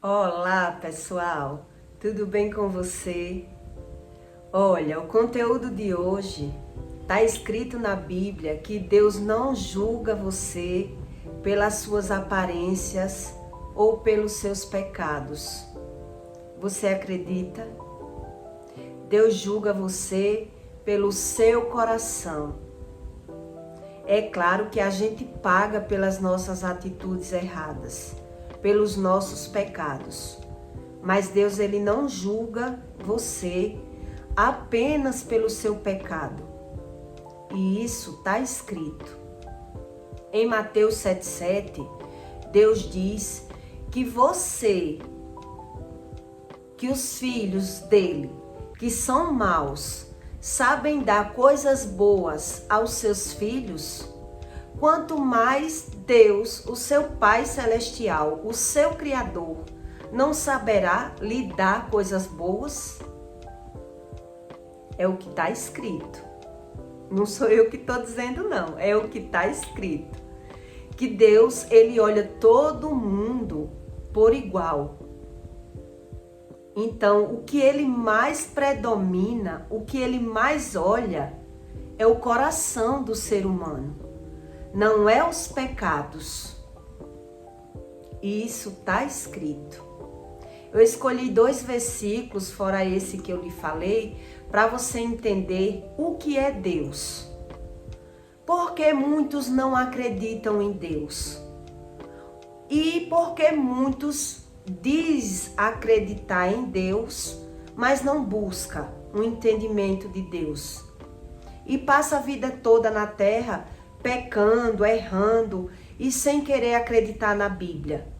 Olá, pessoal! Tudo bem com você? Olha, o conteúdo de hoje está escrito na Bíblia que Deus não julga você pelas suas aparências ou pelos seus pecados. Você acredita? Deus julga você pelo seu coração. É claro que a gente paga pelas nossas atitudes erradas, pelos nossos pecados. Mas Deus, ele não julga você apenas pelo seu pecado. E isso está escrito. Em Mateus 7,7, Deus diz que que os filhos dele, que são maus, sabem dar coisas boas aos seus filhos, quanto mais Deus, o seu Pai Celestial, o seu Criador, não saberá lhe dar coisas boas? É o que está escrito. Não sou eu que estou dizendo, não. É o que está escrito. Que Deus, ele olha todo mundo por igual. Então, o que ele mais predomina, o que ele mais olha, é o coração do ser humano. Não é os pecados. E isso está escrito. Eu escolhi 2 versículos, fora esse que eu lhe falei, para você entender o que é Deus. Porque muitos não acreditam em Deus. E porque muitos diz acreditar em Deus, mas não busca um entendimento de Deus. E passa a vida toda na terra pecando, errando e sem querer acreditar na Bíblia.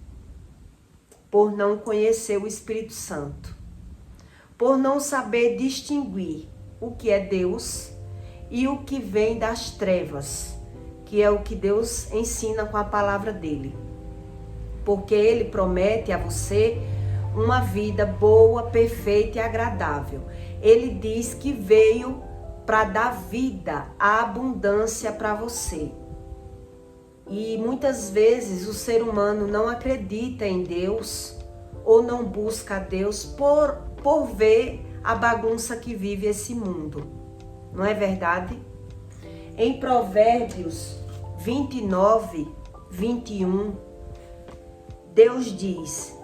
Por não conhecer o Espírito Santo. Por não saber distinguir o que é Deus e o que vem das trevas, que é o que Deus ensina com a palavra dele. Porque ele promete a você uma vida boa, perfeita e agradável. Ele diz que veio para dar vida, a abundância para você. E muitas vezes o ser humano não acredita em Deus ou não busca a Deus por ver a bagunça que vive esse mundo. Não é verdade? Em Provérbios 29, 21, Deus diz: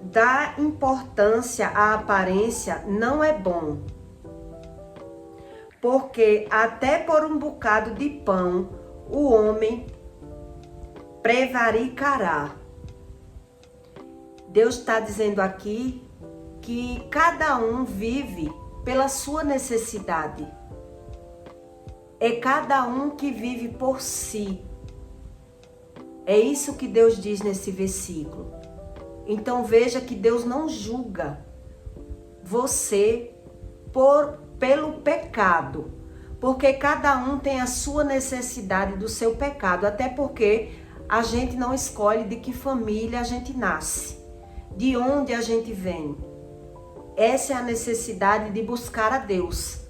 dar importância à aparência não é bom, porque até por um bocado de pão o homem prevaricará. Deus está dizendo aqui que cada um vive pela sua necessidade. É cada um que vive por si. É isso que Deus diz nesse versículo. Então veja que Deus não julga você pelo pecado, porque cada um tem a sua necessidade do seu pecado, até porque a gente não escolhe de que família a gente nasce, de onde a gente vem. Essa é a necessidade de buscar a Deus,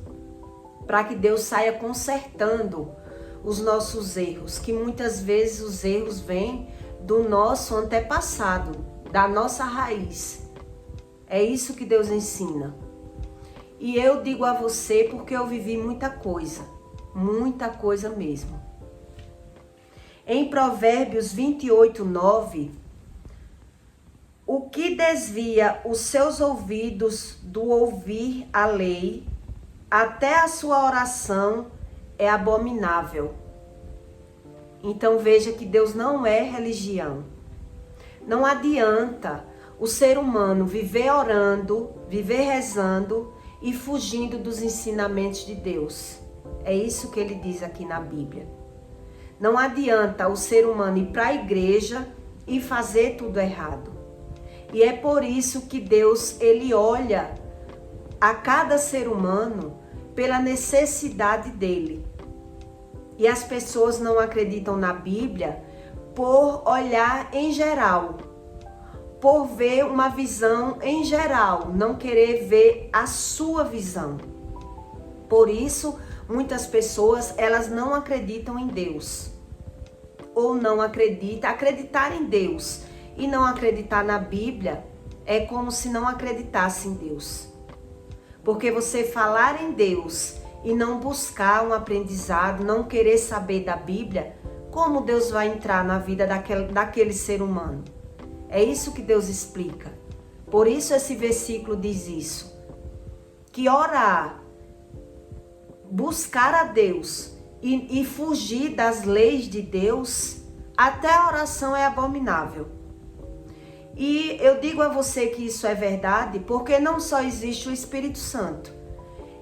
para que Deus saia consertando os nossos erros, que muitas vezes os erros vêm do nosso antepassado, da nossa raiz. É isso que Deus ensina. E eu digo a você porque eu vivi muita coisa mesmo. Em Provérbios 28, 9, o que desvia os seus ouvidos do ouvir a lei, até a sua oração é abominável. Então veja que Deus não é religião. Não adianta o ser humano viver orando, viver rezando e fugindo dos ensinamentos de Deus. É isso que ele diz aqui na Bíblia. Não adianta o ser humano ir para a igreja e fazer tudo errado. E é por isso que Deus, ele olha a cada ser humano pela necessidade dele. E as pessoas não acreditam na Bíblia por olhar em geral, por ver uma visão em geral, não querer ver a sua visão. Por isso, muitas pessoas, elas não acreditam em Deus. Ou não acreditar em Deus E não acreditar na Bíblia é como se não acreditasse em Deus. Porque você falar em Deus e não buscar um aprendizado, não querer saber da Bíblia, como Deus vai entrar na vida daquele ser humano? É isso que Deus explica. Por isso esse versículo diz isso. Que orar, buscar a Deus e fugir das leis de Deus, até a oração é abominável. E eu digo a você que isso é verdade, porque não só existe o Espírito Santo.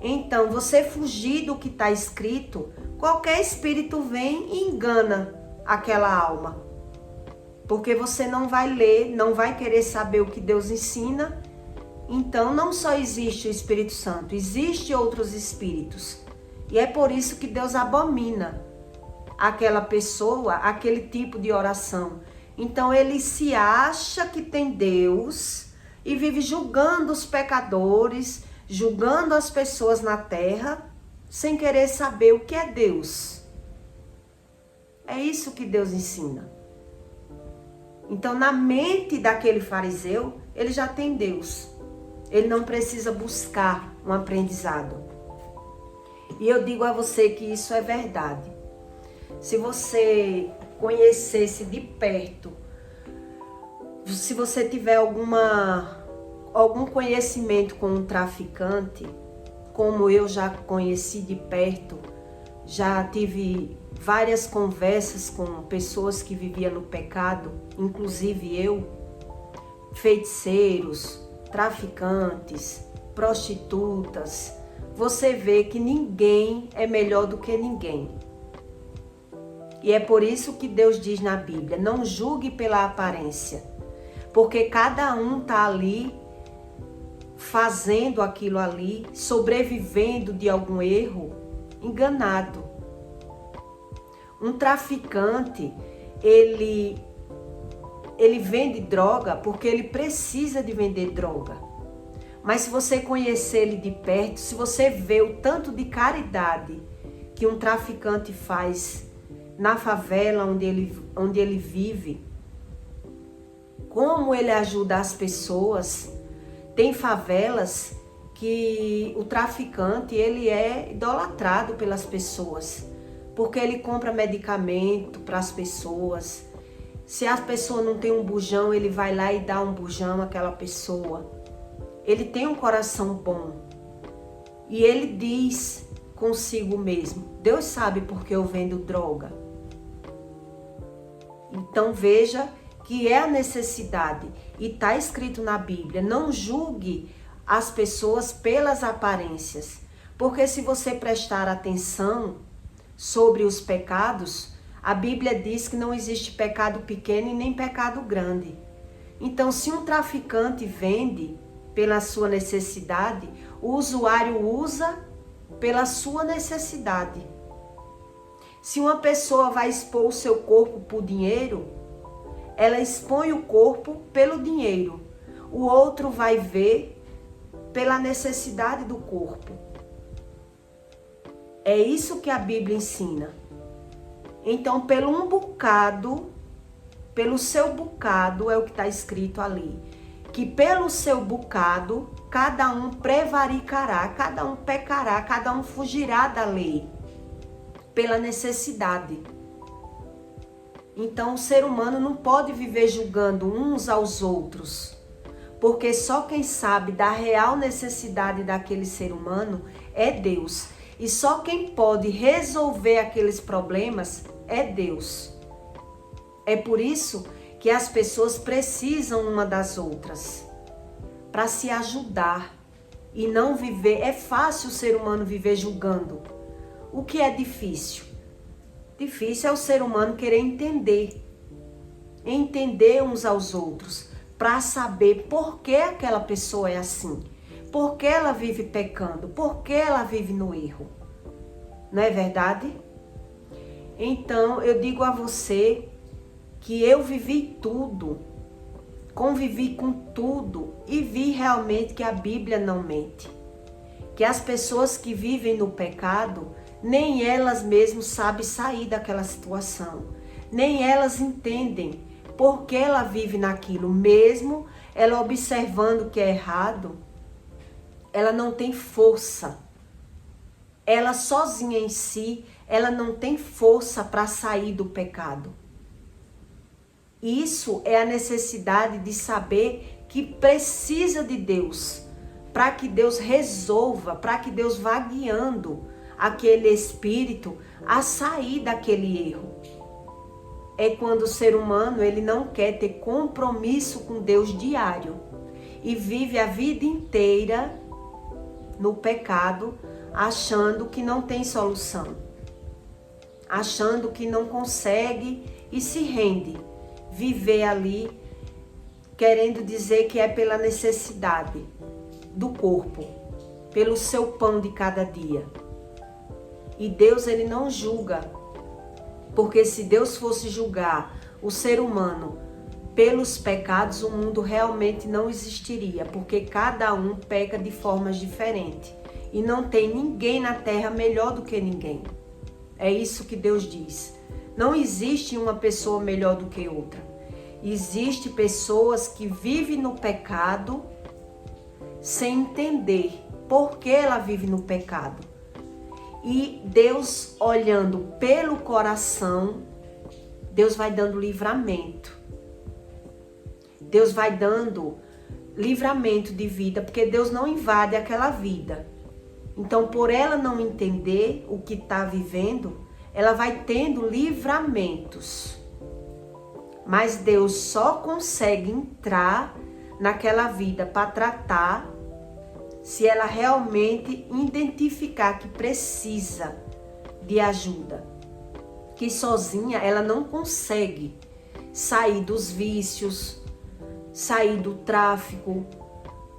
Então, você fugir do que está escrito, qualquer espírito vem e engana aquela alma. Porque você não vai ler, não vai querer saber o que Deus ensina. Então, não só existe o Espírito Santo, existe outros espíritos. E é por isso que Deus abomina aquela pessoa, aquele tipo de oração. Então, ele se acha que tem Deus e vive julgando os pecadores, julgando as pessoas na terra, sem querer saber o que é Deus. É isso que Deus ensina. Então, na mente daquele fariseu, ele já tem Deus. Ele não precisa buscar um aprendizado. E eu digo a você que isso é verdade. Se você conhecesse de perto, se você tiver algum conhecimento com um traficante, como eu já conheci de perto, já tive várias conversas com pessoas que viviam no pecado, inclusive eu, feiticeiros, traficantes, prostitutas, você vê que ninguém é melhor do que ninguém. E é por isso que Deus diz na Bíblia, não julgue pela aparência, porque cada um está ali fazendo aquilo ali, sobrevivendo de algum erro, enganado. Um traficante, ele vende droga porque ele precisa de vender droga. Mas se você conhecer ele de perto, se você vê o tanto de caridade que um traficante faz na favela onde ele vive, como ele ajuda as pessoas. Tem favelas que o traficante ele é idolatrado pelas pessoas, porque ele compra medicamento para as pessoas. Se a pessoa não tem um bujão, ele vai lá e dá um bujão àquela pessoa. Ele tem um coração bom. E ele diz consigo mesmo, Deus sabe porque eu vendo droga. Então veja que é a necessidade. E está escrito na Bíblia, não julgue as pessoas pelas aparências. Porque se você prestar atenção sobre os pecados, a Bíblia diz que não existe pecado pequeno e nem pecado grande. Então, se um traficante vende pela sua necessidade, o usuário usa pela sua necessidade. Se uma pessoa vai expor o seu corpo por dinheiro, ela expõe o corpo pelo dinheiro. O outro vai ver pela necessidade do corpo. É isso que a Bíblia ensina. Então, pelo seu bocado, é o que está escrito ali. Que pelo seu bocado, cada um prevaricará, cada um pecará, cada um fugirá da lei. Pela necessidade. Então, o ser humano não pode viver julgando uns aos outros. Porque só quem sabe da real necessidade daquele ser humano é Deus. E só quem pode resolver aqueles problemas é Deus. É por isso que as pessoas precisam uma das outras, para se ajudar e não viver. É fácil o ser humano viver julgando. O que é difícil? Difícil é o ser humano querer entender uns aos outros, para saber por que aquela pessoa é assim. Por que ela vive pecando? Por que ela vive no erro? Não é verdade? Então, eu digo a você que eu vivi tudo, convivi com tudo e vi realmente que a Bíblia não mente. Que as pessoas que vivem no pecado, nem elas mesmas sabem sair daquela situação. Nem elas entendem por que ela vive naquilo, mesmo ela observando que é errado, ela não tem força. Ela sozinha em si, ela não tem força para sair do pecado. Isso é a necessidade de saber que precisa de Deus, para que Deus resolva, para que Deus vá guiando aquele espírito a sair daquele erro. É quando o ser humano ele não quer ter compromisso com Deus diário e vive a vida inteira no pecado, achando que não tem solução, achando que não consegue e se rende, viver ali querendo dizer que é pela necessidade do corpo, pelo seu pão de cada dia. E Deus ele não julga, porque se Deus fosse julgar o ser humano pelos pecados, o mundo realmente não existiria, porque cada um peca de formas diferentes. E não tem ninguém na terra melhor do que ninguém. É isso que Deus diz. Não existe uma pessoa melhor do que outra. Existem pessoas que vivem no pecado sem entender por que ela vive no pecado. E Deus, olhando pelo coração, Deus vai dando livramento. Deus vai dando livramento de vida, porque Deus não invade aquela vida. Então, por ela não entender o que está vivendo, ela vai tendo livramentos. Mas Deus só consegue entrar naquela vida para tratar se ela realmente identificar que precisa de ajuda. Que sozinha ela não consegue sair dos vícios, sair do tráfico,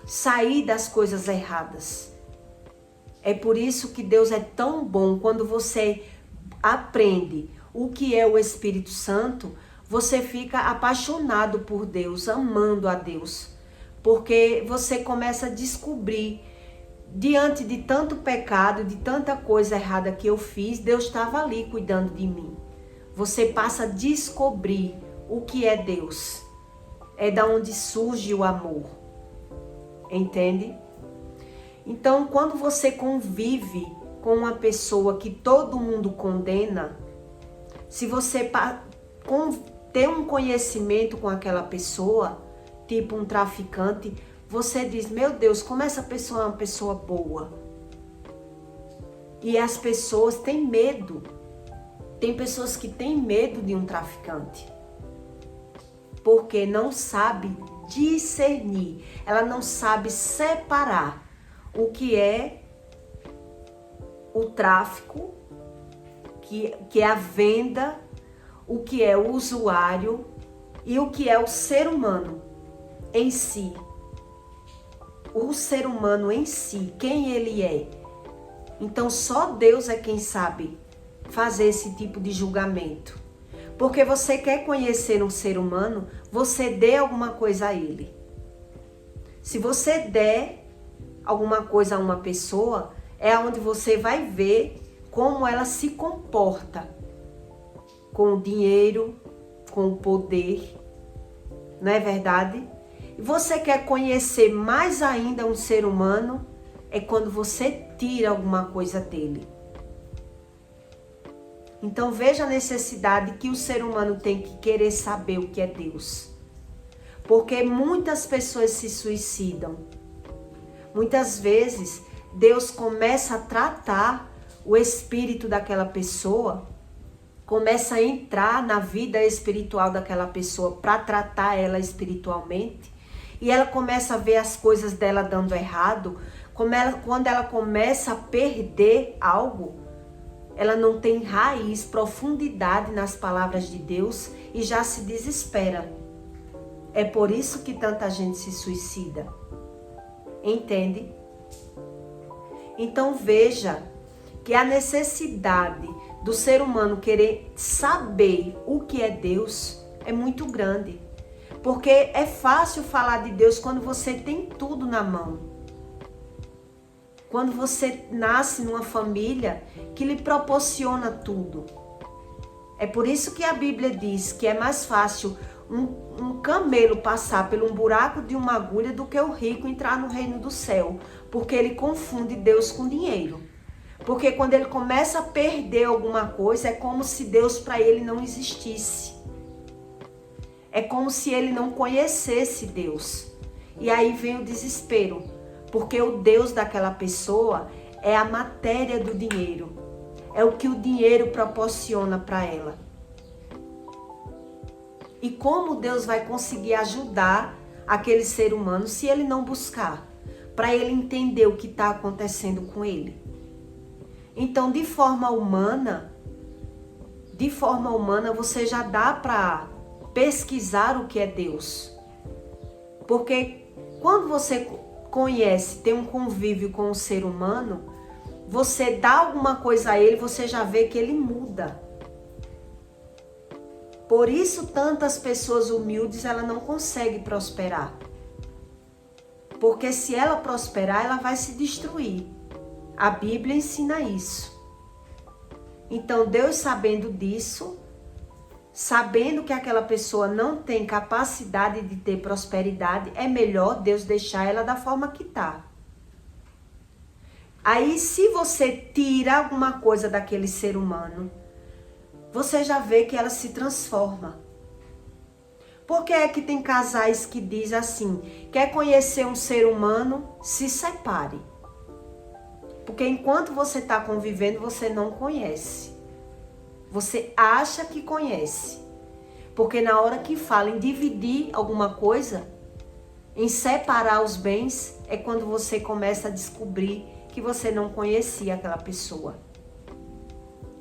sair das coisas erradas. É por isso que Deus é tão bom. Quando você aprende o que é o Espírito Santo, você fica apaixonado por Deus, amando a Deus. Porque você começa a descobrir, diante de tanto pecado, de tanta coisa errada que eu fiz, Deus estava ali cuidando de mim. Você passa a descobrir o que é Deus. É da onde surge o amor. Entende? Então, quando você convive com uma pessoa que todo mundo condena, se você ter um conhecimento com aquela pessoa, tipo um traficante, você diz, meu Deus, como essa pessoa é uma pessoa boa. E as pessoas têm medo. Tem pessoas que têm medo de um traficante. Porque não sabe discernir. Ela não sabe separar o que é o tráfico, que é a venda, o que é o usuário e o que é o ser humano em si. O ser humano em si, quem ele é. Então só Deus é quem sabe fazer esse tipo de julgamento. Porque você quer conhecer um ser humano, você dê alguma coisa a ele. Se você der alguma coisa a uma pessoa, é onde você vai ver como ela se comporta com o dinheiro, com o poder. Não é verdade? E você quer conhecer mais ainda um ser humano, é quando você tira alguma coisa dele. Então veja a necessidade que o ser humano tem que querer saber o que é Deus. Porque muitas pessoas se suicidam. Muitas vezes Deus começa a tratar o espírito daquela pessoa, começa a entrar na vida espiritual daquela pessoa para tratar ela espiritualmente, e ela começa a ver as coisas dela dando errado. Quando ela começa a perder algo, ela não tem raiz, profundidade nas palavras de Deus e já se desespera. É por isso que tanta gente se suicida. Entende? Então veja que a necessidade do ser humano querer saber o que é Deus é muito grande. Porque é fácil falar de Deus quando você tem tudo na mão. Quando você nasce numa família que lhe proporciona tudo. É por isso que a Bíblia diz que é mais fácil um camelo passar por um buraco de uma agulha do que o rico entrar no reino do céu, porque ele confunde Deus com dinheiro. Porque quando ele começa a perder alguma coisa, é como se Deus para ele não existisse. É como se ele não conhecesse Deus. E aí vem o desespero, porque o Deus daquela pessoa é a matéria do dinheiro. É o que o dinheiro proporciona para ela. E como Deus vai conseguir ajudar aquele ser humano se ele não buscar? Para ele entender o que está acontecendo com ele. Então, de forma humana, você já dá para pesquisar o que é Deus. Porque quando você conhece, tem um convívio com o ser humano, você dá alguma coisa a ele, você já vê que ele muda. Por isso, tantas pessoas humildes, ela não consegue prosperar. Porque se ela prosperar, ela vai se destruir. A Bíblia ensina isso. Então, Deus sabendo disso, sabendo que aquela pessoa não tem capacidade de ter prosperidade, é melhor Deus deixar ela da forma que está. Aí, se você tira alguma coisa daquele ser humano, você já vê que ela se transforma. Por que é que tem casais que dizem assim, quer conhecer um ser humano, se separe. Porque enquanto você está convivendo, você não conhece. Você acha que conhece. Porque na hora que fala em dividir alguma coisa, em separar os bens, é quando você começa a descobrir que você não conhecia aquela pessoa.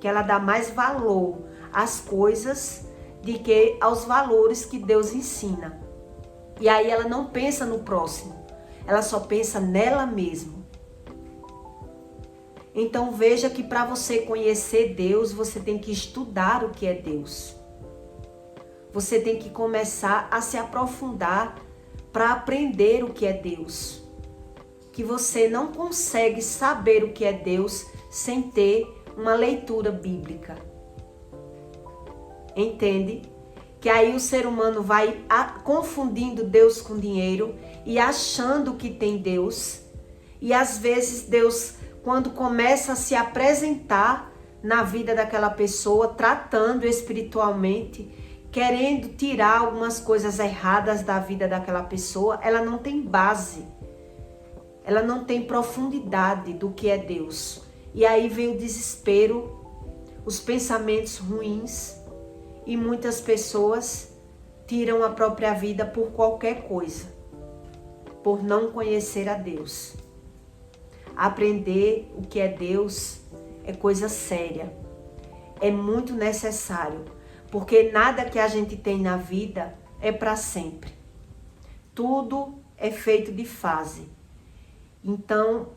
Que ela dá mais valor às coisas do que aos valores que Deus ensina. E aí ela não pensa no próximo, ela só pensa nela mesma. Então veja que para você conhecer Deus, você tem que estudar o que é Deus. Você tem que começar a se aprofundar para aprender o que é Deus. Que você não consegue saber o que é Deus sem ter uma leitura bíblica. Entende? Que aí o ser humano vai confundindo Deus com dinheiro e achando que tem Deus. E às vezes Deus, quando começa a se apresentar na vida daquela pessoa, tratando espiritualmente, querendo tirar algumas coisas erradas da vida daquela pessoa, ela não tem base. Ela não tem profundidade do que é Deus. E aí vem o desespero, os pensamentos ruins. E muitas pessoas tiram a própria vida por qualquer coisa, por não conhecer a Deus. Aprender o que é Deus é coisa séria, é muito necessário, porque nada que a gente tem na vida é para sempre. Tudo é feito de fase. Então,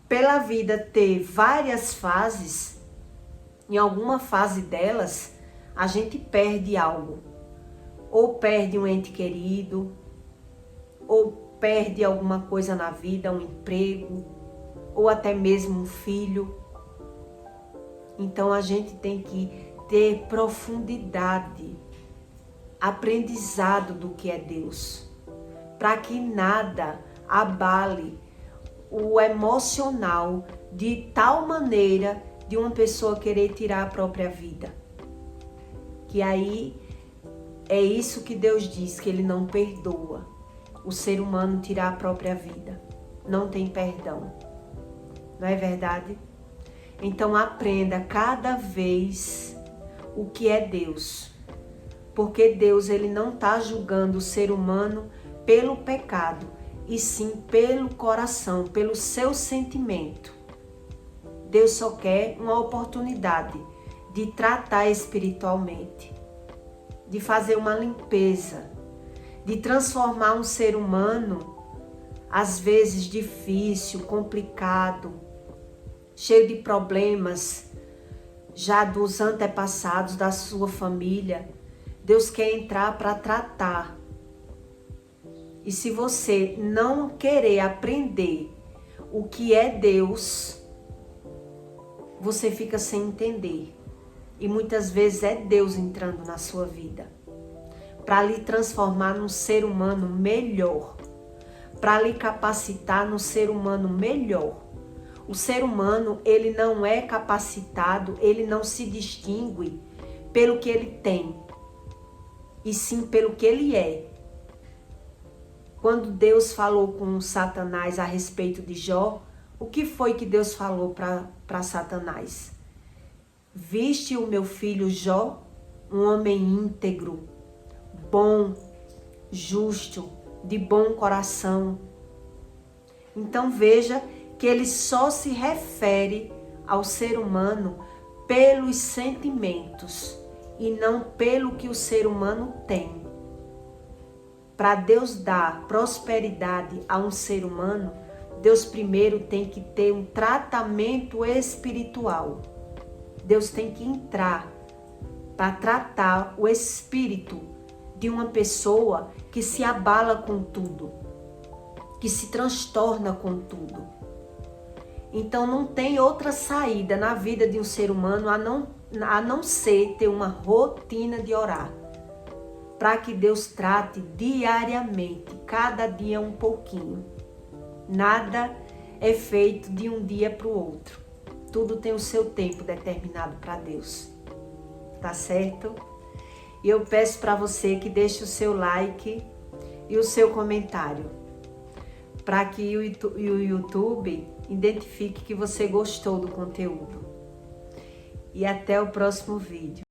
pela vida ter várias fases, em alguma fase delas, a gente perde algo. Ou perde um ente querido, ou perde alguma coisa na vida, um emprego, ou até mesmo um filho. Então a gente tem que ter profundidade, aprendizado do que é Deus, para que nada abale o emocional de tal maneira de uma pessoa querer tirar a própria vida. Que aí é isso que Deus diz, que Ele não perdoa. O ser humano tirar a própria vida. Não tem perdão. Não é verdade? Então aprenda cada vez o que é Deus. Porque Deus, Ele não está julgando o ser humano pelo pecado, e sim pelo coração, pelo seu sentimento. Deus só quer uma oportunidade de tratar espiritualmente, de fazer uma limpeza, de transformar um ser humano, às vezes difícil, complicado, cheio de problemas, já dos antepassados, da sua família. Deus quer entrar para tratar. E se você não querer aprender o que é Deus, você fica sem entender. E muitas vezes é Deus entrando na sua vida. para lhe transformar num ser humano melhor, para lhe capacitar num ser humano melhor. O ser humano, ele não é capacitado, ele não se distingue pelo que ele tem, e sim pelo que ele é. Quando Deus falou com Satanás a respeito de Jó, o que foi que Deus falou para Satanás? Viste o meu filho Jó, um homem íntegro, bom, justo, de bom coração. Então veja que ele só se refere ao ser humano pelos sentimentos e não pelo que o ser humano tem. Para Deus dar prosperidade a um ser humano, Deus primeiro tem que ter um tratamento espiritual. Deus tem que entrar para tratar o espírito de uma pessoa que se abala com tudo, que se transtorna com tudo. Então não tem outra saída na vida de um ser humano a não ser ter uma rotina de orar, para que Deus trate diariamente, cada dia um pouquinho. Nada é feito de um dia para o outro. Tudo tem o seu tempo determinado para Deus. Tá certo? E eu peço para você que deixe o seu like e o seu comentário, para que o YouTube identifique que você gostou do conteúdo. E até o próximo vídeo.